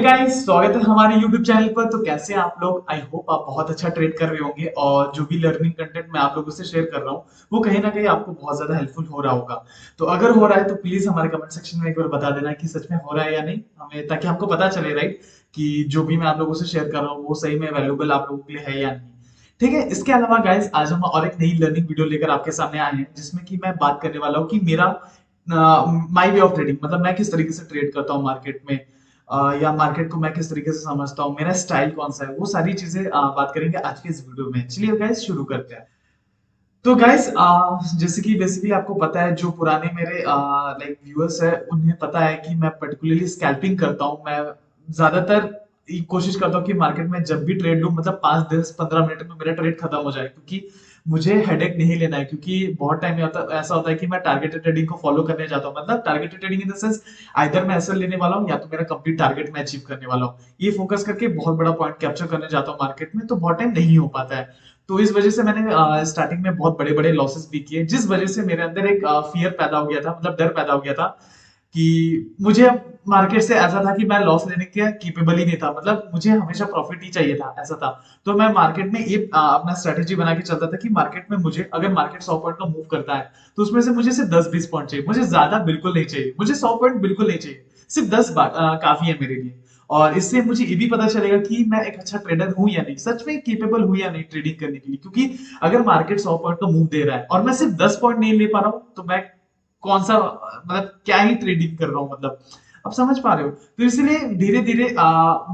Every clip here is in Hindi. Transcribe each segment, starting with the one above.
गाइस, स्वागत है हमारे YouTube चैनल पर। तो कैसे हैं आप लोग? आई होप आप बहुत अच्छा ट्रेड कर रहे होंगे और जो भी लर्निंग कंटेंट मैं आप लोगों से शेयर कर रहा हूँ वो कहीं ना कहीं आपको बहुत ज्यादा हेल्पफुल हो रहा होगा। तो अगर हो रहा है तो प्लीज हमारे कमेंट सेक्शन में एक बार बता देना कि सच में हो रहा है या नहीं हमें, ताकि हमको पता चले, राइट, कि जो भी मैं आप लोगों से शेयर कर रहा हूँ वो सही में वैल्यूएबल आप लोगों के लिए है या नहीं। ठीक है, इसके अलावा गाइस आज हम और एक नई लर्निंग वीडियो लेकर आपके सामने आए हैं जिसमें कि मैं बात करने वाला हूँ कि मेरा माई वे ऑफ ट्रेडिंग, मतलब मैं किस तरीके से ट्रेड करता हूँ मार्केट में, या मार्केट को मैं किस तरीके से समझता हूँ, मेरा स्टाइल कौन सा है, वो सारी चीजें बात करेंगे आज के इस वीडियो में। चलिए गाइस शुरू करते हैं। तो गाइस जैसे कि बेसिकली आपको पता है, जो पुराने मेरे लाइक व्यूअर्स है उन्हें पता है कि मैं पर्टिकुलरली स्कैल्पिंग करता हूँ। मैं ज्यादातर कोशिश करता हूँ कि मार्केट में जब भी ट्रेड लूं, मतलब 5 10 15 मिनट में मेरा ट्रेड खत्म हो जाए, क्योंकि मुझे हेडेक नहीं लेना है। क्योंकि बहुत टाइम ऐसा होता है कि मैं टारगेटेड ट्रेडिंग को फॉलो करने जाता हूँ, मतलब targeted trading in the sense either मैं एसएल लेने वाला हूँ या तो मेरा कंप्लीट टारगेट मैं अचीव करने वाला हूँ। ये फोकस करके बहुत बड़ा पॉइंट कैप्चर करने जाता हूँ मार्केट में, तो बहुत टाइम नहीं हो पाता है। तो इस वजह से मैंने स्टार्टिंग में बहुत बड़े बड़े लॉसेस भी किए, जिस वजह से मेरे अंदर एक फियर पैदा हो गया था, मतलब डर पैदा हो गया था कि मुझे मार्केट से ऐसा था कि मैं लॉस लेने के केपेबल ही नहीं था, मतलब मुझे हमेशा प्रॉफिट ही चाहिए था, ऐसा था। तो मैं मार्केट में ये अपना स्ट्रेटेजी बना के चलता था कि मार्केट में मुझे, अगर मार्केट 100 पॉइंट का मूव करता है तो उसमें से मुझे सिर्फ 10 20 पॉइंट चाहिए, मुझे ज्यादा बिल्कुल नहीं चाहिए, मुझे 100 पॉइंट बिल्कुल नहीं चाहिए, सिर्फ 10 काफी है मेरे लिए। और इससे मुझे ये भी पता चलेगा कि मैं एक अच्छा ट्रेडर हूं या नहीं, सच में केपेबल हूं या नहीं ट्रेडिंग करने के लिए। क्योंकि अगर मार्केट 100 पॉइंट का मूव दे रहा है और मैं सिर्फ 10 पॉइंट नहीं ले पा रहा हूं, तो मैं कौन सा, मतलब क्या ही ट्रेडिंग कर रहा हूँ, मतलब अब समझ पा रहे हो। तो इसलिए धीरे धीरे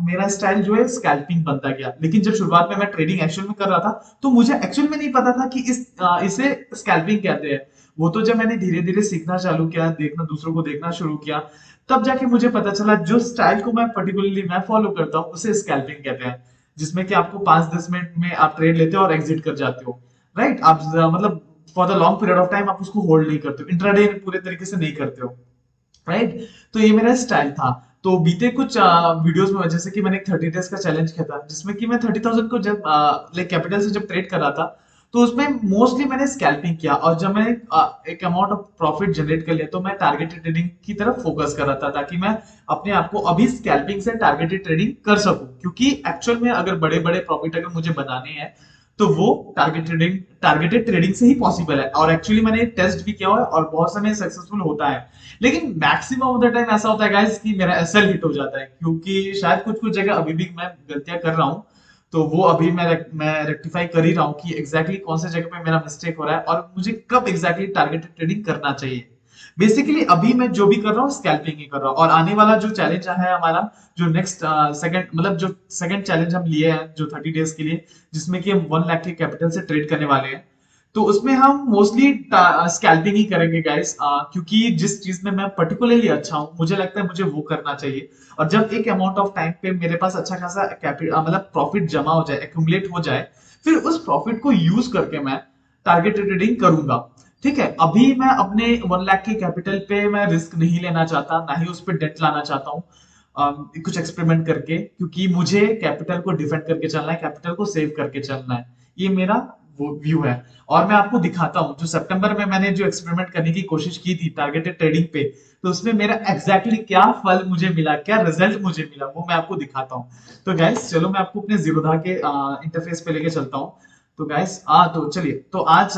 मेरा स्टाइल जो है स्कैल्पिंग बनता गया। लेकिन जब शुरुआत में मैं ट्रेडिंग एक्चुअल में कर रहा था तो मुझे एक्चुअल में नहीं पता था कि इसे स्कैल्पिंग कहते हैं। वो तो जब मैंने धीरे धीरे सीखना चालू किया, देखना, दूसरों को देखना शुरू किया, तब जाके मुझे पता चला जो स्टाइल को मैं पर्टिकुलरली मैं फॉलो करता हूँ उसे स्कैल्पिंग कहते हैं। जिसमें कि आपको 5 10 मिनट में आप ट्रेड लेते हो और एग्जिट कर जाते हो, राइट। आप मतलब for the long period of time आप उसको होल्ड नहीं करते हो, इंट्राडे पूरे तरीके से नहीं करते हो, राइट। तो ये मेरा स्टाइल था। तो बीते कुछ वीडियोस में, जैसे कि मैंने एक 30 डेज का चैलेंज किया था जिसमें कि मैं 30,000 को जब लाइक कैपिटल से जब ट्रेड कर रहा था, तो उसमें मोस्टली मैंने स्कैल्पिंग किया। और जब मैंने एक अमाउंट ऑफ प्रॉफिट जनरेट कर लिया तो मैं टारगेटेड ट्रेडिंग की तरफ फोकस कर रहा था, ताकि मैं अपने आप को अभी स्कैल्पिंग से टारगेटेड ट्रेडिंग कर सकूं। क्योंकि एक्चुअल में अगर बड़े बड़े प्रॉफिट अगर मुझे बनाने हैं तो वो टारगेटेड ट्रेडिंग से ही पॉसिबल है। और एक्चुअली मैंने टेस्ट भी किया हुआ है और बहुत समय सक्सेसफुल होता है। लेकिन मैक्सिमम ऑफ द टाइम ऐसा होता है गाइस कि मेरा एसएल हिट हो जाता है, क्योंकि शायद कुछ कुछ जगह अभी भी मैं गलतियां कर रहा हूँ। तो वो अभी मैं रेक्टिफाई कर ही रहा हूँ कि एग्जैक्टली कौन से जगह पे मेरा मिस्टेक हो रहा है और मुझे कब एग्जैक्टली टारगेटेड ट्रेडिंग करना चाहिए। बेसिकली अभी मैं जो भी कर रहा हूँ स्कैल्पिंग ही कर रहा हूँ। और आने वाला जो चैलेंज है हमारा, जो नेक्स्ट सेकंड, मतलब जो सेकंड चैलेंज हम लिए हैं जो 30 डेज के लिए, जिसमें कि हम 1 लाख के कैपिटल से ट्रेड करने वाले हैं, तो उसमें हम मोस्टली स्कैल्पिंग ही करेंगे गाइस। क्योंकि जिस चीज में मैं पर्टिकुलरली अच्छा हूँ, मुझे लगता है मुझे वो करना चाहिए। और जब एक अमाउंट ऑफ टाइम पे मेरे पास अच्छा खासा मतलब प्रॉफिट जमा हो जाए, एक्यूमुलेट हो जाए, फिर उस प्रॉफिट को यूज करके मैं टारगेटेड ट्रेडिंग करूंगा। ठीक है, अभी मैं अपने 1 लाख के कैपिटल पे मैं रिस्क नहीं लेना चाहता, ना ही उस पर डेट लाना चाहता हूँ कुछ एक्सपेरिमेंट करके, क्योंकि मुझे कैपिटल को डिफेंड करके चलना है, कैपिटल को सेव करके चलना है। ये मेरा वो व्यू है। और मैं आपको दिखाता हूँ, जो सितंबर में मैंने जो एक्सपेरिमेंट करने की कोशिश की थी टारगेटेड ट्रेडिंग पे, तो उसमें मेरा एग्जैक्टली क्या फल मुझे मिला, क्या रिजल्ट मुझे मिला, वो मैं आपको दिखाता हूँ। तो गाइस चलो मैं आपको अपने जीरोधा के इंटरफेस पे लेके चलता हूँ। तो गाइस तो चलिए, तो आज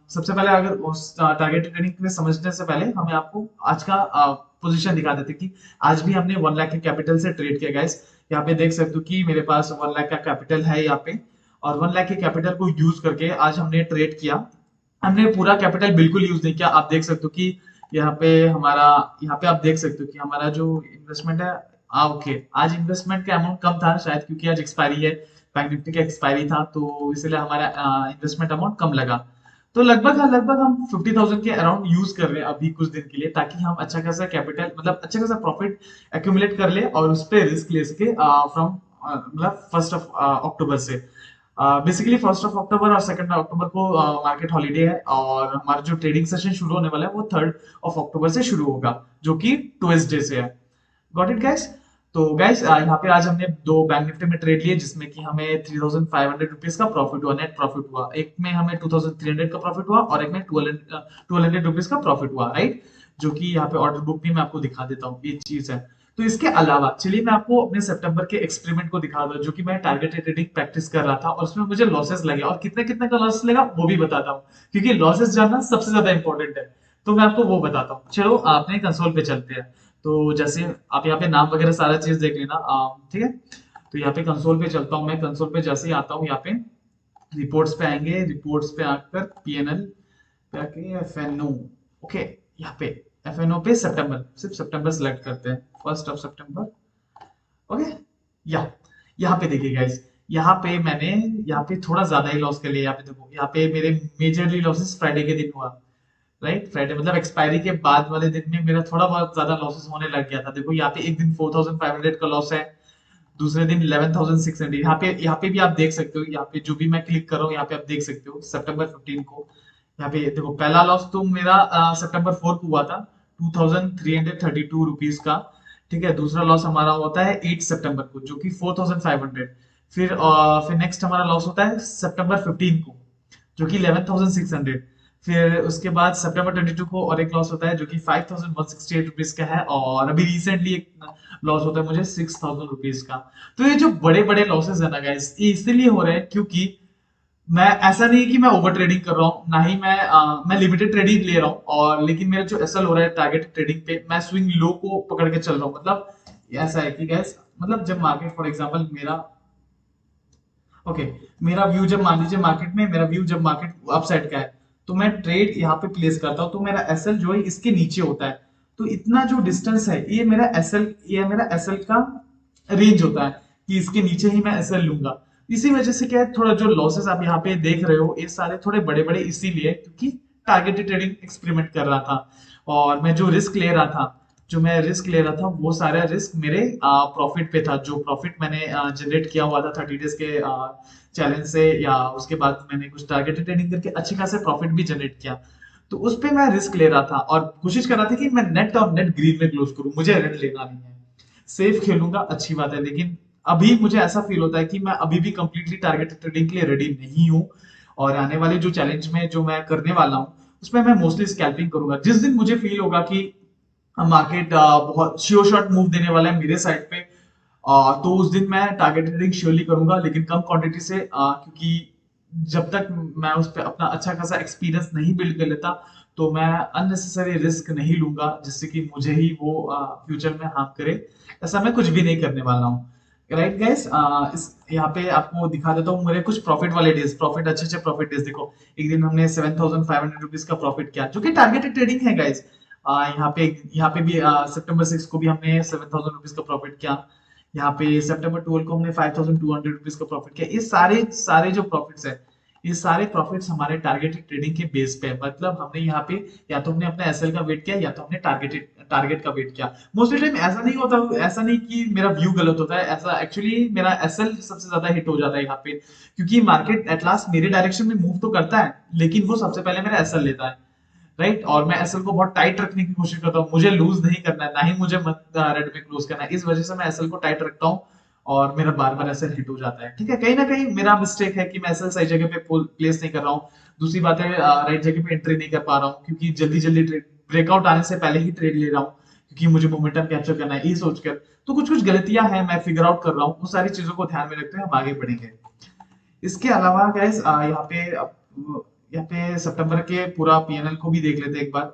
सबसे पहले अगर उस टारगेटेड ट्रेडिंग में समझने से पहले हमें आपको आज का पोजीशन दिखा देते कि आज भी हमने 1 लाख के कैपिटल से ट्रेड किया गाइस। यहाँ पे देख सकते हो कि मेरे पास 1 लाख का कैपिटल है यहाँ पे। और 1 लाख के कैपिटल को यूज करके आज हमने ट्रेड किया। हमने पूरा कैपिटल बिल्कुल यूज नहीं किया। आप देख सकते हो कि यहाँ पे हमारा, यहाँ पे आप देख सकते हो कि हमारा जो इन्वेस्टमेंट है, ओके, आज इन्वेस्टमेंट का अमाउंट कम था शायद, क्योंकि आज एक्सपायरी है, बैंक निफ्टी का एक्सपायरी था, तो इसलिए हमारा इन्वेस्टमेंट अमाउंट कम लगा। तो लगभग हम 50,000 के अराउंड यूज कर रहे हैं अभी कुछ दिन के लिए, ताकि हम अच्छा खासा कैपिटल, मतलब अच्छा खासा प्रॉफिट एक्यूमुलेट कर ले और उस पर रिस्क ले सके फ्रॉम, मतलब 1 अक्टूबर से। बेसिकली 1 अक्टूबर और 2 अक्टूबर को मार्केट हॉलीडे है, और हमारा जो ट्रेडिंग सेशन शुरू होने वाला है वो 3 अक्टूबर से शुरू होगा, जो कि ट्यूसडे से है। Got it guys? तो गाइस यहाँ पे आज हमने दो बैंक निफ्टी में ट्रेड लिए, जिसमें कि हमें 3,500 रुपीज का प्रॉफिट हुआ, नेट प्रॉफिट हुआ। एक में हमें 2,300 का प्रॉफिट हुआ और एक में 1200 रुपीज का प्रॉफिट हुआ, राइट। जो कि यहाँ पे ऑर्डर बुक भी मैं आपको दिखा देता हूँ, ये चीज है। तो इसके अलावा चलिए मैं आपको अपने सितंबर के एक्सपेरिमेंट को दिखा दूं, जो कि मैं टारगेटेड ट्रेडिंग प्रैक्टिस कर रहा था और उसमें मुझे लॉसेस लगे, और कितने कितने का लॉस लगा वो भी बताता हूँ, क्योंकि लॉसेस जानना सबसे ज्यादा इंपॉर्टेंट है। तो मैं आपको वो बताता हूँ। चलो आपने कंसोल पे चलते हैं। तो जैसे आप यहाँ पे नाम वगैरह सारा चीज देख लेना, ठीक है। तो यहाँ पे कंसोल पे चलता हूँ मैं। कंसोल पे जैसे ही आता हूँ यहाँ पे रिपोर्ट्स पे आएंगे। रिपोर्ट्स पे आकर पीएनएल पे आके एफएनओ। ओके, यहाँ पे एफएनओ पे सितंबर, सिर्फ सितंबर सेलेक्ट करते हैं, 1 सितंबर। ओके, या यहाँ पे देखिए गाइस, यहाँ पे मैंने यहाँ पे थोड़ा ज्यादा ही लॉस कर लिया। यहाँ पे देखो, यहाँ पे मेरे मेजरली लॉसेस फ्राइडे के दिन हुआ। राइट, फ्राइडे मतलब एक्सपायरी के बाद वाले दिन में मेरा थोड़ा बहुत ज्यादा लॉसेस होने लग गया था। देखो यहाँ पे एक दिन 4500 का लॉस है, दूसरे दिन 11600। यहाँ पे भी आप देख सकते हो, यहाँ पे जो भी मैं क्लिक कर रहा हूँ यहाँ पे आप देख सकते हो सितंबर 15 को। यहाँ पे देखो पहला लॉस तो मेरा सितंबर 4 को हुआ था, 2332 रुपीज का। ठीक है, दूसरा लॉस हमारा होता है 8 सितंबर को, जो कि 4500। फिर नेक्स्ट हमारा लॉस होता है सितंबर 15 को, जो कि 11600। फिर उसके बाद सितंबर 22 को और एक लॉस होता है, जो कि 5168 रुपीज का है। और अभी रिसेंटली एक लॉस होता है मुझे 6000 रुपीज का। तो ये जो बड़े बड़े लॉसेस है ना गाइस, ये इसलिए हो रहे हैं क्योंकि मैं, ऐसा नहीं है कि मैं ओवर ट्रेडिंग कर रहा हूँ, ना ही मैं लिमिटेड ट्रेडिंग ले रहा हूँ। और लेकिन मेरा जो एसएल हो रहा है टारगेट ट्रेडिंग पे, मैं स्विंग लो को पकड़ के चल रहा हूँ। मतलब ऐसा है कि गैस, मतलब जब मार्केट फॉर एग्जांपल मेरा, ओके, मेरा व्यू जब मान लीजिए मार्केट में, मेरा व्यू जब मार्केट अपसाइड का है, तो मैं ट्रेड यहाँ पे प्लेस करता हूँ, तो मेरा एसएल जो है इसके नीचे होता है। तो इतना जो डिस्टेंस है, ये मेरा एसएल का रेंज होता है कि इसके नीचे ही मैं एसएल लूंगा। इसी वजह से क्या है, थोड़ा जो लॉसेस आप यहाँ पे देख रहे हो ये सारे थोड़े बड़े बड़े इसीलिए क्योंकि टारगेटेड ट्रेडिंग एक्सपेरिमेंट कर रहा था। और मैं जो रिस्क ले रहा था, वो सारा रिस्क मेरे प्रॉफिट पे था। जो प्रॉफिट मैंने जनरेट किया हुआ था 30 डेज के चैलेंज से, या उसके बाद मैंने कुछ टारगेटेड ट्रेडिंग करके अच्छे खासे प्रॉफिट भी जनरेट किया। तो उस पे मैं रिस्क ले रहा था और कोशिश कर रहा था कि मैं नेट और नेट ग्रीन में क्लोज करूं, मुझे रेड लेना नहीं है। सेफ खेलूंगा, अच्छी बात है, लेकिन अभी मुझे ऐसा फील होता है कि मैं अभी भी कंप्लीटली टारगेटेड ट्रेडिंग के लिए रेडी नहीं हूँ। और आने वाले जो चैलेंज में जो मैं करने वाला हूँ, उसमें मैं मोस्टली स्कैल्पिंग करूंगा। जिस दिन मुझे फील होगा कि मार्केट बहुत श्योर शॉट मूव देने वाला है मेरे साइड पे, तो उस दिन मैं टारगेट ट्रेडिंग श्योरली करूंगा, लेकिन कम क्वांटिटी से, क्योंकि जब तक मैं उस पर अपना अच्छा खासा एक्सपीरियंस नहीं बिल्ड कर लेता, तो मैं अननेसेसरी रिस्क नहीं लूंगा जिससे कि मुझे ही वो फ्यूचर में हार्म करे। ऐसा मैं कुछ भी नहीं करने वाला हूँ। राइट गाइस, इस यहाँ पे आपको दिखा देता हूँ मेरे कुछ प्रॉफिट वाले डेज, प्रॉफिट अच्छे अच्छे प्रॉफिट डेज। देखो, एक दिन हमने 7500 रुपीज का प्रॉफिट किया, जो कि टारगेटेड ट्रेडिंग है गाइस। यहाँ पे भी सितंबर 6 को भी हमने 7000 रुपीज का प्रॉफिट किया। यहाँ पे सितंबर 12 को हमने 5200 रुपीज का प्रॉफिट किया। ये सारे सारे जो प्रॉफिट्स है, ये सारे प्रॉफिट्स हमारे टारगेटेड ट्रेडिंग के बेस पे है। मतलब हमने यहाँ पे या तो हमने अपने एसएल का वेट किया, या तो हमने टारगेट का वेट किया। मोस्टली टाइम ऐसा नहीं होता, ऐसा नहीं कि मेरा व्यू गलत होता है, ऐसा एक्चुअली मेरा एसएल सबसे ज्यादा हिट हो जाता है यहाँ पे, क्योंकि मार्केट एट लास्ट मेरे डायरेक्शन में मूव तो करता है, लेकिन वो सबसे पहले मेरा एसएल लेता है। राइट, और मैं एसएल को बहुत टाइट रखने की कोशिश करता हूँ, मुझे लूज नहीं करना है, ना ही मुझे रेड में क्लोज करना है। इस वजह से मैं एसएल को टाइट रखता हूँ और मेरा बार बार एसएल हिट हो जाता है। ठीक है, कहीं ना कहीं मेरा मिस्टेक है कि मैं एसएल सही जगह पे प्लेस नहीं कर रहा हूँ। दूसरी बात है, राइट जगह पे एंट्री नहीं कर पा रहा हूँ, क्योंकि जल्दी जल्दी ब्रेकआउट आने से पहले ही ट्रेड ले रहा हूँ, क्योंकि मुझे मोमेंटम कैप्चर करना है ये सोचकर। तो कुछ कुछ गलतियां हैं, मैं फिगर आउट कर रहा हूँ, वो सारी चीजों को ध्यान में रखते हुए हम आगे बढ़ेंगे। इसके अलावा गाइस, यहाँ पे सितंबर के पूरा पीएनएल को भी देख लेते हैं एक बार,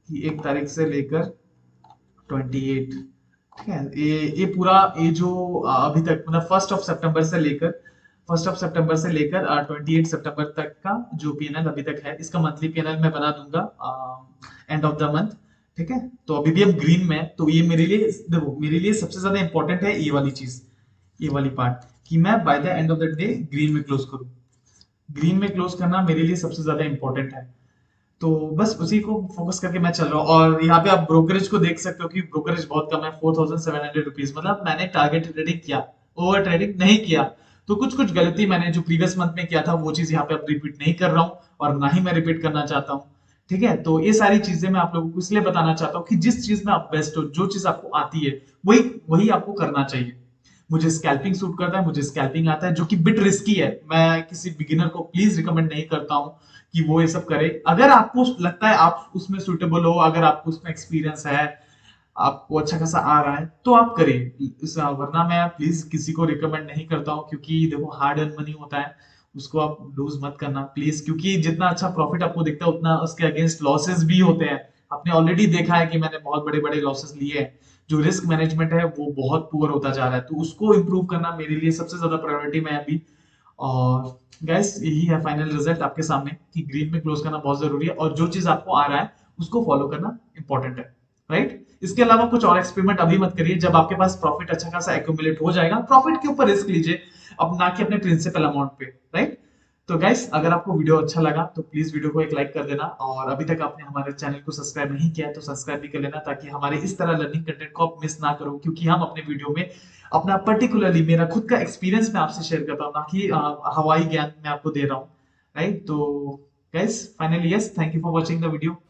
कि 1 तारीख से लेकर 28। ठीक है, ये पूरा, ये जो अभी तक मतलब 1 सितंबर से लेकर 28 सितंबर तक का जो पीएनएल अभी तक है, इसका मंथली पीएनएल मैं बना दूंगा एंड ऑफ द मंथ। ठीक है, तो अभी भी हम ग्रीन में, तो ये मेरे लिए, देखो मेरे लिए सबसे ज्यादा इंपॉर्टेंट है ये वाली चीज, ये वाली पार्ट, कि मैं by the end of the day green में क्लोज करूं। ग्रीन में क्लोज करना मेरे लिए सबसे ज्यादा इंपॉर्टेंट है। तो बस उसी को फोकस करके मैं चल रहा हूँ। और यहाँ पे आप ब्रोकरेज को देख सकते हो कि ब्रोकरेज बहुत कम है, 4700 रुपीज। मतलब मैंने टारगेट ट्रेडिंग किया, ओवर ट्रेडिंग नहीं किया। तो कुछ कुछ गलती मैंने जो प्रीवियस मंथ में किया था, वो चीज यहाँ पे अब रिपीट नहीं कर रहा हूँ, और ना ही मैं रिपीट करना चाहता हूँ। ठीक है, तो ये सारी चीजें मैं आप लोगों को इसलिए बताना चाहता हूँ कि जिस चीज में आप बेस्ट हो, जो चीज आपको आती है, वही वही आपको करना चाहिए। मुझे स्कैल्पिंग सूट करता है, मुझे स्कैल्पिंग आता है, जो कि बिट रिस्की है। मैं किसी बिगिनर को प्लीज रिकमेंड नहीं करता हूँ कि वो ये सब करे। अगर आपको लगता है आप उसमें सुटेबल हो, अगर आपको उसमें एक्सपीरियंस है, आपको अच्छा खासा आ रहा है तो आप करिए, वरना मैं प्लीज किसी को रिकमेंड नहीं करता हूँ, क्योंकि देखो हार्ड अर्न मनी होता है, उसको आप लूज मत करना प्लीज, क्योंकि जितना अच्छा प्रॉफिट आपको दिखता है उतना उसके अगेंस्ट लॉसेस भी होते हैं। आपने ऑलरेडी देखा है कि मैंने बहुत बड़े बड़े लॉसेस लिए हैं। जो रिस्क मैनेजमेंट है वो बहुत पुअर होता जा रहा है, तो उसको इम्प्रूव करना मेरे लिए सबसे ज्यादा प्रायोरिटी में है अभी। और गैस यही है फाइनल रिजल्ट आपके सामने कि ग्रीन में क्लोज करना बहुत जरूरी है, और जो चीज आपको आ रहा है उसको फॉलो करना इंपॉर्टेंट है, राइट। इसके अलावा कुछ और एक्सपेरिमेंट अभी मत करिए, जब आपके पास प्रॉफिट अच्छा खासा एक्यूमुलेट हो जाएगा प्रॉफिट के ऊपर रिस्क लीजिए, अब ना कि अपने प्रिंसिपल अमाउंट पे, राइट। तो गाइस अगर आपको वीडियो अच्छा लगा तो प्लीज वीडियो को एक लाइक कर देना, और अभी तक आपने हमारे चैनल को सब्सक्राइब नहीं किया है तो सब्सक्राइब भी कर लेना, ताकि हमारे इस तरह लर्निंग कंटेंट को आप मिस ना करो, क्योंकि हम अपने वीडियो में अपना पर्टिकुलरली मेरा खुद का एक्सपीरियंस मैं आपसे शेयर करता हूँ, ना कि हवाई ज्ञान मैं आपको दे रहा हूँ, राइट। तो guys finally yes, thank you for watching the video.